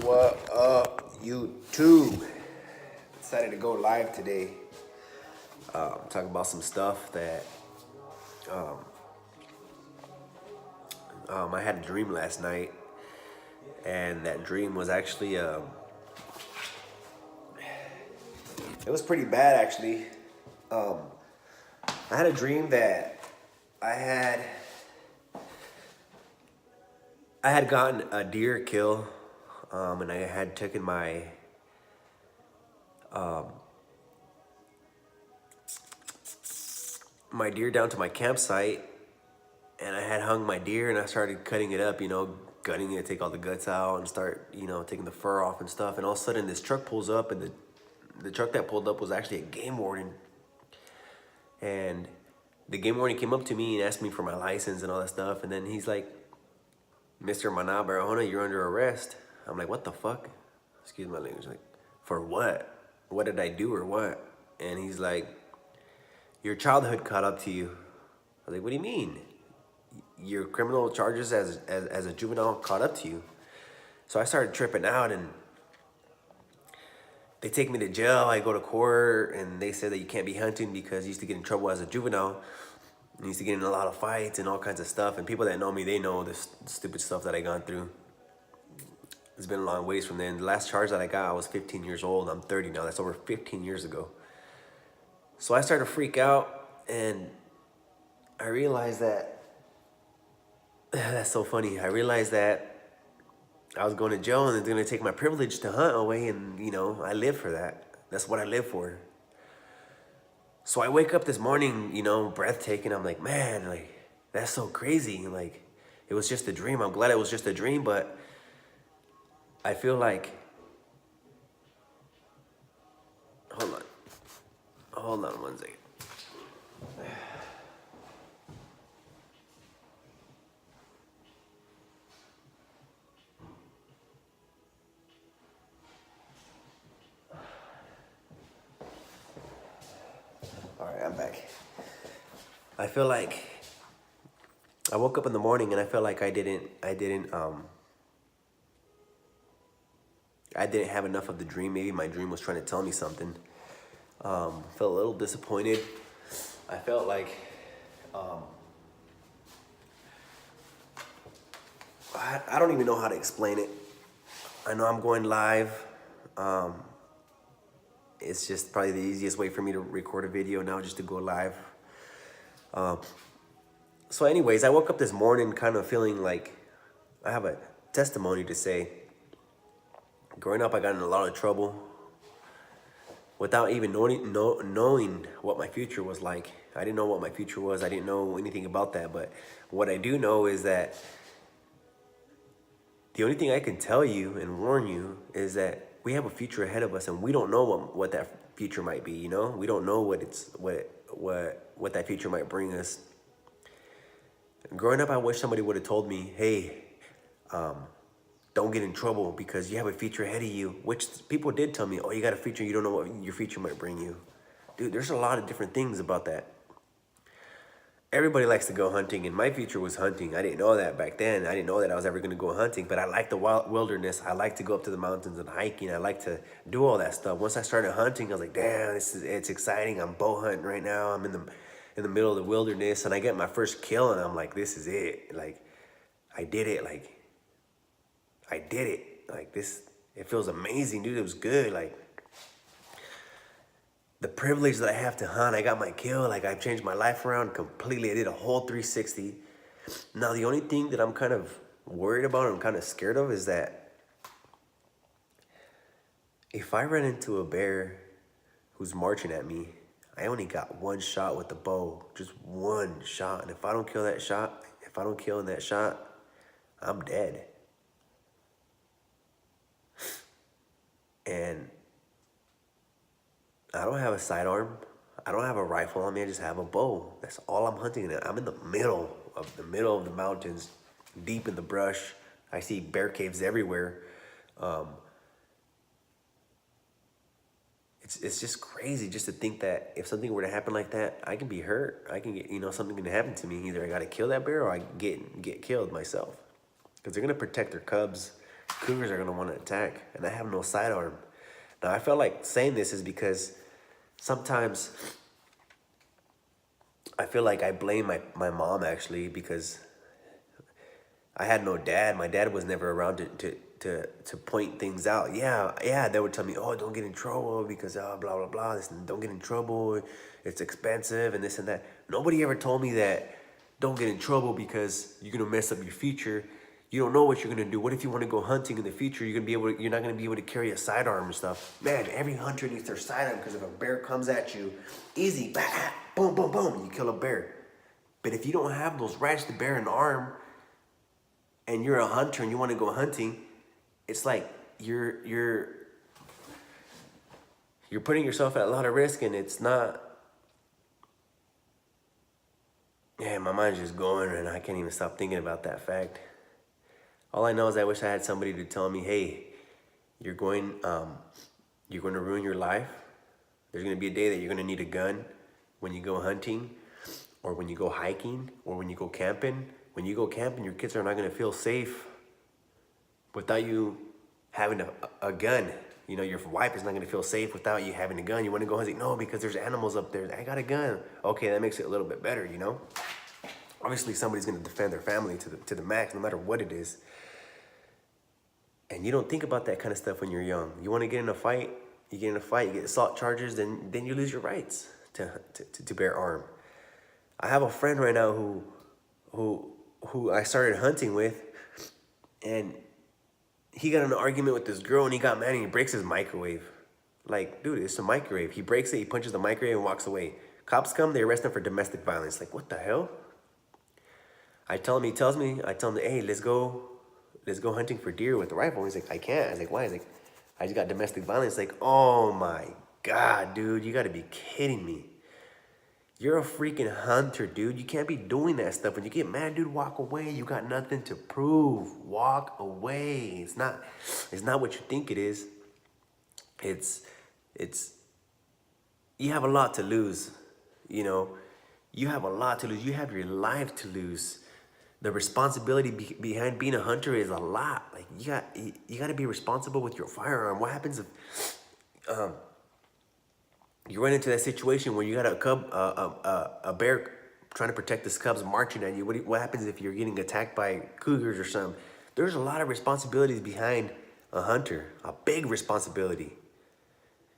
What up, YouTube? Decided to go live today. Talk about some stuff that I had a dream last night, and that dream was actually it was pretty bad actually. I had a dream that I had I had gotten a deer kill, and I had taken my deer down to my campsite, and I had hung my deer, and I started cutting it up, gutting it, take all the guts out, and start, taking the fur off and stuff. And all of a sudden, this truck pulls up, and the truck that pulled up was actually a game warden. And the game warden came up to me and asked me for my license and all that stuff. And then he's like, "Mr. Maná Barahona, you're under arrest." I'm like, "What the fuck?" Excuse my language. Like, "For what? What did I do or what?" And he's like, "Your childhood caught up to you." I was like, "What do you mean? Your criminal charges as a juvenile caught up to you?" So I started tripping out, and they take me to jail. I go to court, and they said that you can't be hunting because you used to get in trouble as a juvenile. I used to get in a lot of fights and all kinds of stuff. And people that know me, they know this stupid stuff that I gone through. It's been a long ways from then. The last charge that I got, I was 15 years old. I'm 30 now. That's over 15 years ago. So I started to freak out, and I realized that, that's so funny. I realized that I was going to jail, and it's going to take my privilege to hunt away. And, I live for that. That's what I live for. So I wake up this morning, breathtaking. I'm like, man, like, that's so crazy. Like, it was just a dream. I'm glad it was just a dream, but I feel like, hold on one second. All right, I'm back. I feel like I woke up in the morning, and I felt like I didn't have enough of the dream. Maybe my dream was trying to tell me something. Felt a little disappointed. I felt like I don't even know how to explain it. I know I'm going live. It's just probably the easiest way for me to record a video now, just to go live. So anyways, I woke up this morning kind of feeling like I have a testimony to say. Growing up, I got in a lot of trouble without even knowing what my future was like. I didn't know what my future was. I didn't know anything about that. But what I do know is that the only thing I can tell you and warn you is that we have a future ahead of us, and we don't know what that future might be. We don't know what that future might bring us. Growing up, I wish somebody would have told me, "Hey, don't get in trouble because you have a future ahead of you," which people did tell me, "Oh, you got a future, you don't know what your future might bring you." Dude, there's a lot of different things about that. Everybody likes to go hunting, and my future was hunting. I didn't know that back then. I didn't know that I was ever going to go hunting, but I like the wilderness. I like to go up to the mountains and hiking. I like to do all that stuff. Once I started hunting, I was like, damn, it's exciting. I'm bow hunting right now. I'm in the middle of the wilderness, and I get my first kill, and I'm like, this is it. Like, I did it. Like, I did it. Like, this, it feels amazing, dude. It was good. Like, the privilege that I have to hunt, I got my kill. Like, I've changed my life around completely. I did a whole 360. Now, the only thing that I'm kind of worried about, I'm kind of scared of, is that if I run into a bear who's marching at me, I only got one shot with the bow, just one shot. And if I don't kill in that shot, I'm dead. And I don't have a sidearm. I don't have a rifle on me. I just have a bow. That's all I'm hunting at. I'm in the middle of the mountains, deep in the brush. I see bear caves everywhere. It's just crazy just to think that if something were to happen like that, I can be hurt. I can get, something can happen to me. Either I got to kill that bear, or I get killed myself. Because they're going to protect their cubs. cougars are gonna want to attack, and I have no sidearm. Now I felt like saying this is because sometimes I feel like I blame my mom actually, because I had no dad. My dad was never around to point things out. Yeah, they would tell me, oh, don't get in trouble because blah blah blah. This, don't get in trouble. It's expensive and this and that. Nobody ever told me that don't get in trouble because you're gonna mess up your future. You don't know what you're gonna do. What if you want to go hunting in the future? You're not gonna be able to carry a sidearm and stuff. Man, every hunter needs their sidearm because if a bear comes at you, easy, bah, boom, boom, boom, you kill a bear. But if you don't have those rights to bear an arm, and you're a hunter and you want to go hunting, it's like you're putting yourself at a lot of risk, and it's not. Yeah, my mind's just going, and I can't even stop thinking about that fact. All I know is I wish I had somebody to tell me, hey, you're going to ruin your life. There's going to be a day that you're going to need a gun when you go hunting, or when you go hiking, or when you go camping. When you go camping, your kids are not going to feel safe without you having a gun. You know, your wife is not going to feel safe without you having a gun. You want to go hunting? No, because there's animals up there. I got a gun. Okay, that makes it a little bit better, you know? Obviously, somebody's going to defend their family to the max, no matter what it is. And you don't think about that kind of stuff when you're young. You want to get in a fight, you get assault charges, then you lose your rights to bear arm. I have a friend right now who I started hunting with, and he got in an argument with this girl, and he got mad and he breaks his microwave. Like, dude, it's a microwave. He breaks it, he punches the microwave and walks away. Cops come, they arrest him for domestic violence. Like, what the hell? I tell him, hey, let's go hunting for deer with a rifle. He's like, I can't. I was like, why? He's like, I just got domestic violence. Like, oh my God, dude, you gotta be kidding me. You're a freaking hunter, dude. You can't be doing that stuff. When you get mad, dude, walk away. You got nothing to prove. Walk away. It's not what you think it is. It's you have a lot to lose. You know, you have a lot to lose. You have your life to lose. The responsibility behind being a hunter is a lot. Like, you got to be responsible with your firearm. What happens if you run into that situation where you got a bear trying to protect his cubs marching at you? What happens if you're getting attacked by cougars or something? There's a lot of responsibilities behind a hunter, a big responsibility.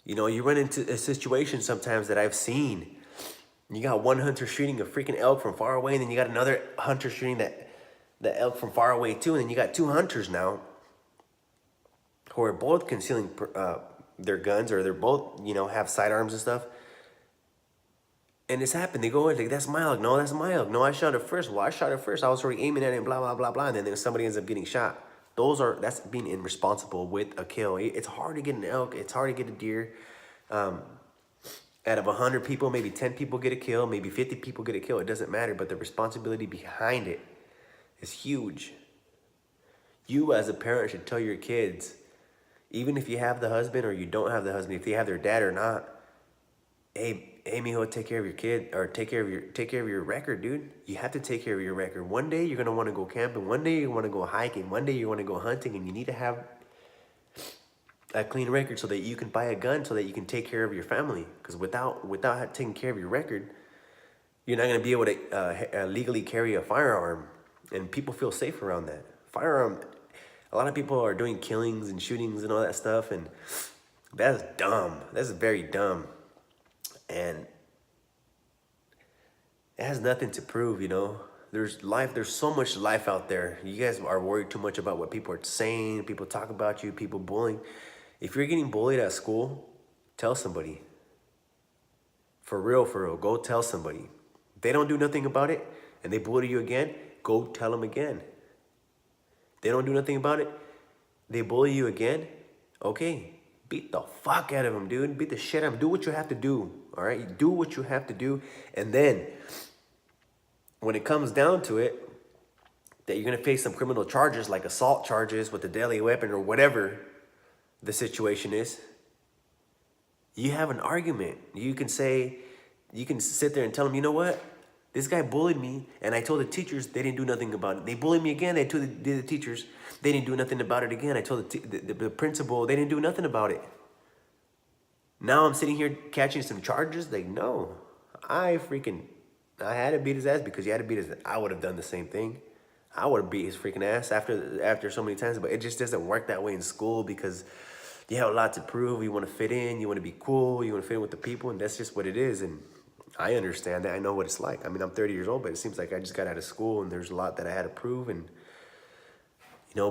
You know, you run into a situation sometimes that I've seen. You got one hunter shooting a freaking elk from far away, and then you got another hunter shooting the elk from far away too, and then you got two hunters now who are both concealing their guns, or they're both, you know, have sidearms and stuff. And it's happened. They go in like, that's my elk. No, that's my elk. No, I shot it first. Well, I shot it first. I was already aiming at it, and blah, blah, blah, blah. And then somebody ends up getting shot. That's being irresponsible with a kill. It's hard to get an elk. It's hard to get a deer. Out of 100 people, maybe 10 people get a kill. Maybe 50 people get a kill. It doesn't matter. But the responsibility behind it is huge. You as a parent should tell your kids, even if you have the husband or you don't have the husband, if they have their dad or not, hey, mijo, take care of your kid, or take care of your record, dude. You have to take care of your record. One day you're gonna want to go camping. One day you want to go hiking. One day you want to go hunting, and you need to have a clean record so that you can buy a gun, so that you can take care of your family. Because without taking care of your record, you're not gonna be able to legally carry a firearm, and people feel safe around that firearm. A lot of people are doing killings and shootings and all that stuff, and that's dumb. That's very dumb. And it has nothing to prove, you know. There's so much life out there. You guys are worried too much about what people are saying, people talk about you, people bullying. If you're getting bullied at school, tell somebody. For real, go tell somebody. If they don't do nothing about it and they bully you again, go tell them again. They don't do nothing about it, they bully you again, okay, beat the fuck out of them, dude. Beat the shit out of them. Do what you have to do, all right? Do what you have to do. And then when it comes down to it, that you're going to face some criminal charges like assault charges with a deadly weapon or whatever the situation is, you have an argument. You can sit there and tell them, you know what? This guy bullied me, and I told the teachers, they didn't do nothing about it. They bullied me again, they told the teachers, they didn't do nothing about it again. I told the principal, they didn't do nothing about it. Now I'm sitting here catching some charges. Like, no, I had to beat his ass because you had to beat his ass. I would have done the same thing. I would have beat his freaking ass after so many times, but it just doesn't work that way in school because you have a lot to prove. You want to fit in, you want to be cool, you want to fit in with the people, and that's just what it is. And I understand that. I know what it's like. I mean, I'm 30 years old, but it seems like I just got out of school and there's a lot that I had to prove, and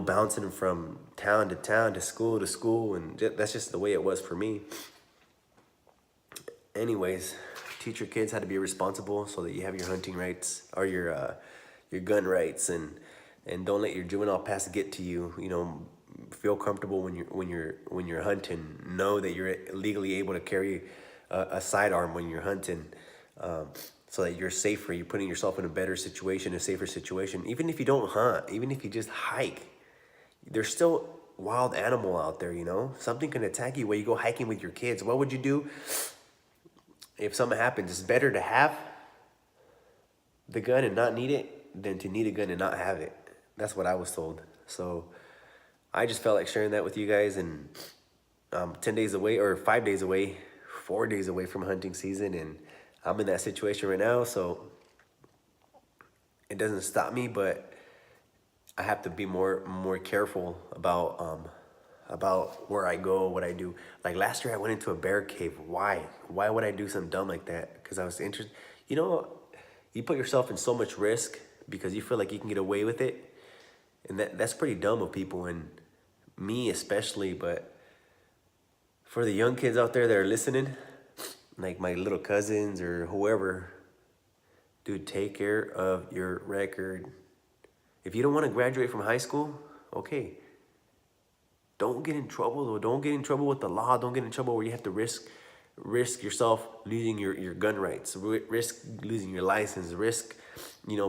bouncing from town to town, to school, and that's just the way it was for me. Anyways, teach your kids how to be responsible so that you have your hunting rights or your gun rights, and don't let your juvenile past get to you. Feel comfortable when you're hunting. Know that you're legally able to carry a sidearm when you're hunting, so that you're safer. You're putting yourself in a better situation, a safer situation. Even if you don't hunt, even if you just hike, there's still wild animal out there. Something can attack you while you go hiking with your kids. What would you do if something happens? It's better to have the gun and not need it than to need a gun and not have it. That's what I was told. So I just felt like sharing that with you guys. And 10 days away, or 5 days away, 4 days away from hunting season, and I'm in that situation right now. So it doesn't stop me, but I have to be more careful about where I go, what I do. Like last year, I went into a bear cave. Why? Why would I do something dumb like that? Because I was interested. You put yourself in so much risk because you feel like you can get away with it, and that's pretty dumb of people, and me especially. But for the young kids out there that are listening, like my little cousins or whoever, dude, take care of your record. If you don't want to graduate from high school, okay. Don't get in trouble, though. Don't get in trouble with the law. Don't get in trouble where you have to risk yourself losing your gun rights, risk losing your license, risk,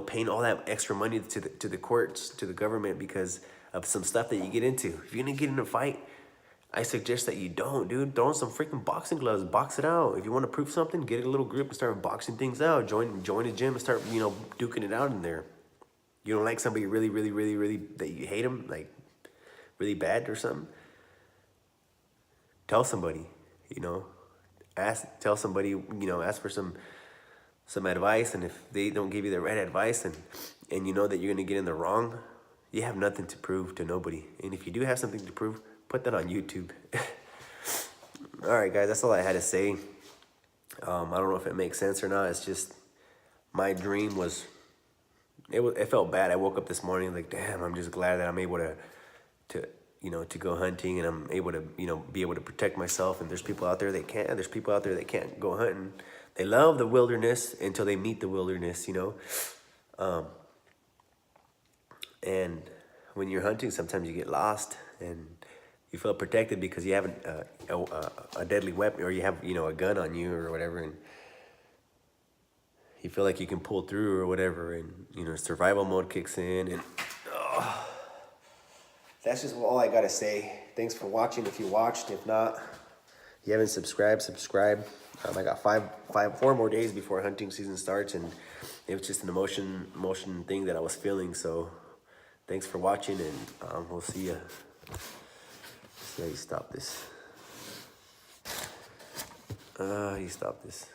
paying all that extra money to the courts, to the government, because of some stuff that you get into. If you're gonna get in a fight, I suggest that you don't, dude. Throw on some freaking boxing gloves, box it out. If you want to prove something, get a little group and start boxing things out. Join a gym and start, duking it out in there. You don't like somebody really, really, really, really, that you hate them, like really bad or something, tell somebody, tell somebody, ask for some advice. And if they don't give you the right advice, and you know that you're gonna get in the wrong, you have nothing to prove to nobody. And if you do have something to prove, put that on YouTube. All right, guys, that's all I had to say. I don't know if it makes sense or not. It's just my dream was, it felt bad. I woke up this morning like, damn, I'm just glad that I'm able to go hunting, and I'm able to, be able to protect myself. And there's people out there that can't. There's people out there that can't go hunting. They love the wilderness until they meet the wilderness, and when you're hunting, sometimes you get lost, and you feel protected because you have a deadly weapon, or you have, a gun on you or whatever, and you feel like you can pull through or whatever, and, survival mode kicks in, and that's just all I gotta say. Thanks for watching if you watched. If not, you haven't subscribed, subscribe. I got 4 more days before hunting season starts, and it was just an emotion thing that I was feeling. So thanks for watching, and we'll see you. See how you stop this. You stop this.